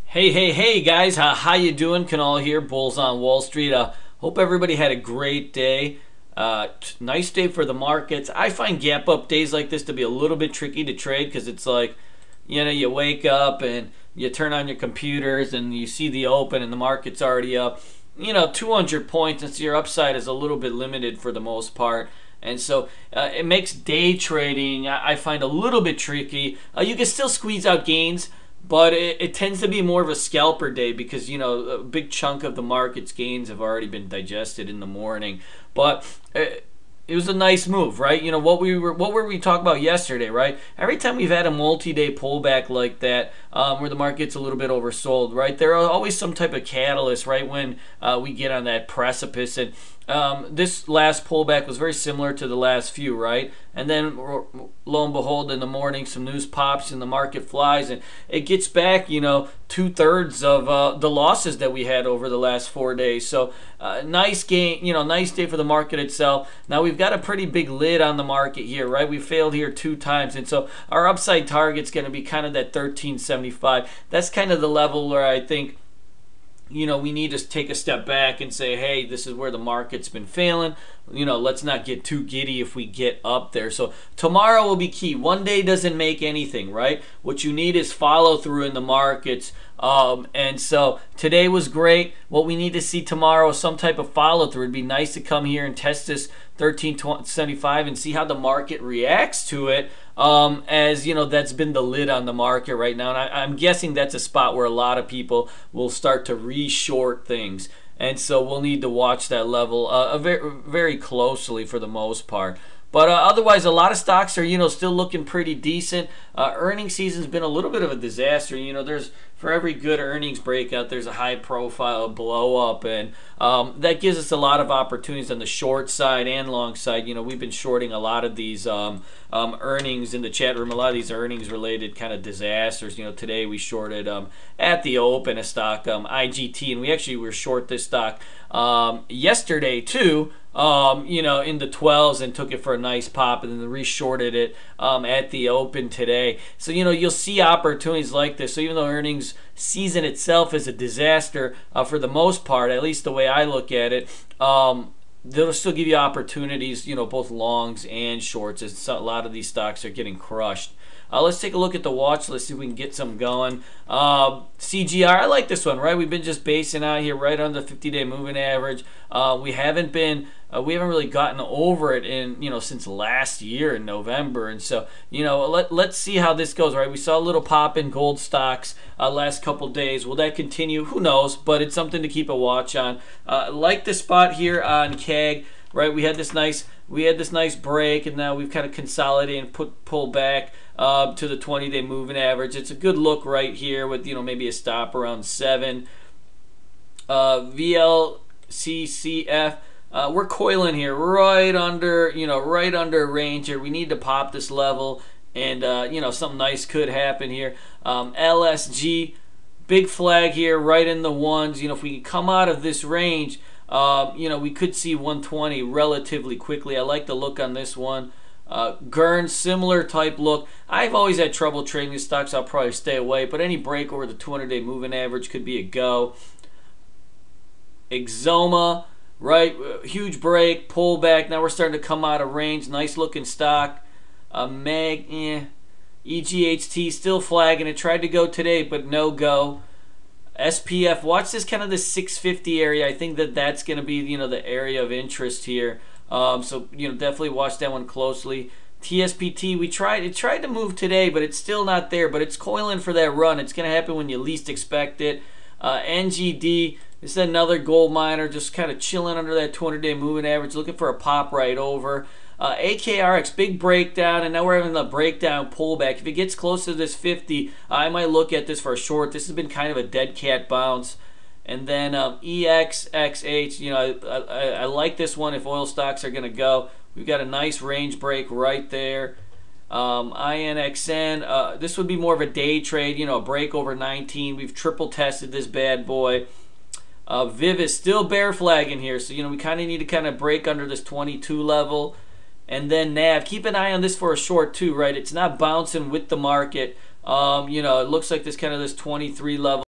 Hey guys, how you doing? Kunal here, Bulls on Wall Street. Hope everybody had a great day. Nice day for the markets. I find gap up days like this to be a little bit tricky to trade because it's like, you wake up and you turn on your computers and you see the open and the market's already up, 200 points, and so your upside is a little bit limited for the most part. And so it makes day trading, I find, a little bit tricky. You can still squeeze out gains, but it tends to be more of a scalper day because a big chunk of the market's gains have already been digested in the morning. But it was a nice move, right? What were we talking about yesterday, right? Every time we've had a multi-day pullback like that, where the market's a little bit oversold, right? There are always some type of catalyst, right, when we get on that precipice. And this last pullback was very similar to the last few, right? And then lo and behold, in the morning, some news pops and the market flies, and it gets back, 2/3 of the losses that we had over the last 4 days. So nice gain, nice day for the market itself. Now we've got a pretty big lid on the market here, right? We failed here 2 times, and so our upside target's going to be kind of that 1375. That's kind of the level where I think we need to take a step back and say, hey, this is where the market's been failing. Let's not get too giddy if we get up there. So tomorrow will be key. One day doesn't make anything, right? What you need is follow through in the markets. And so today was great. What we need to see tomorrow is some type of follow through. It'd be nice to come here and test this 1375 and see how the market reacts to it. As that's been the lid on the market right now, and I'm guessing that's a spot where a lot of people will start to re-short things, and so we'll need to watch that level very, very closely for the most part. But otherwise, a lot of stocks are still looking pretty decent. Earnings season's been a little bit of a disaster. There's, for every good earnings breakout, there's a high-profile blow-up, and that gives us a lot of opportunities on the short side and long side. We've been shorting a lot of these earnings in the chat room, a lot of these earnings-related kind of disasters. Today we shorted at the open a stock, IGT, and we actually were short this stock yesterday too. In the 12s, and took it for a nice pop, and then re-shorted it at the open today. So you'll see opportunities like this. So even though earnings season itself is a disaster for the most part, at least the way I look at it, they'll still give you opportunities, both longs and shorts, as a lot of these stocks are getting crushed. Let's take a look at the watch list, see if we can get some going. CGR, I like this one, right? We've been just basing out here right on the 50-day moving average. We haven't really gotten over it in since last year in November, and so let's see how this goes, right? We saw a little pop in gold stocks last couple days. Will that continue? Who knows? But it's something to keep a watch on. Like this spot here on CAG, right? We had this nice break, and now we've kind of consolidated and pulled back to the 20-day moving average. It's a good look right here with maybe a stop around 7. VLCCF, we're coiling here right under range here. We need to pop this level, and something nice could happen here. LSG, big flag here right in the ones. If we can come out of this range, we could see 120 relatively quickly. I like the look on this one. Gurn, similar type look. I've always had trouble trading these stocks. I'll probably stay away, but any break over the 200-day moving average could be a go. Exoma, right? Huge break, pull back. Now we're starting to come out of range. Nice looking stock. EGHT still flagging. It tried to go today, but no go. SPF, watch this kind of the 650 area. I think that's going to be the area of interest here. So definitely watch that one closely. TSPT, it tried to move today, but it's still not there. But it's coiling for that run. It's going to happen when you least expect it. NGD, this is another gold miner, just kind of chilling under that 200-day moving average, looking for a pop right over. AKRX, big breakdown, and now we're having a breakdown pullback. If it gets close to this 50, I might look at this for a short. This has been kind of a dead cat bounce. And then EXXH, I like this one if oil stocks are going to go. We've got a nice range break right there. INXN, this would be more of a day trade, a break over 19. We've triple tested this bad boy. Viv is still bear flagging here, so we kind of need to kind of break under this 22 level. And then NAV, keep an eye on this for a short too, right? It's not bouncing with the market. It looks like this 23 level.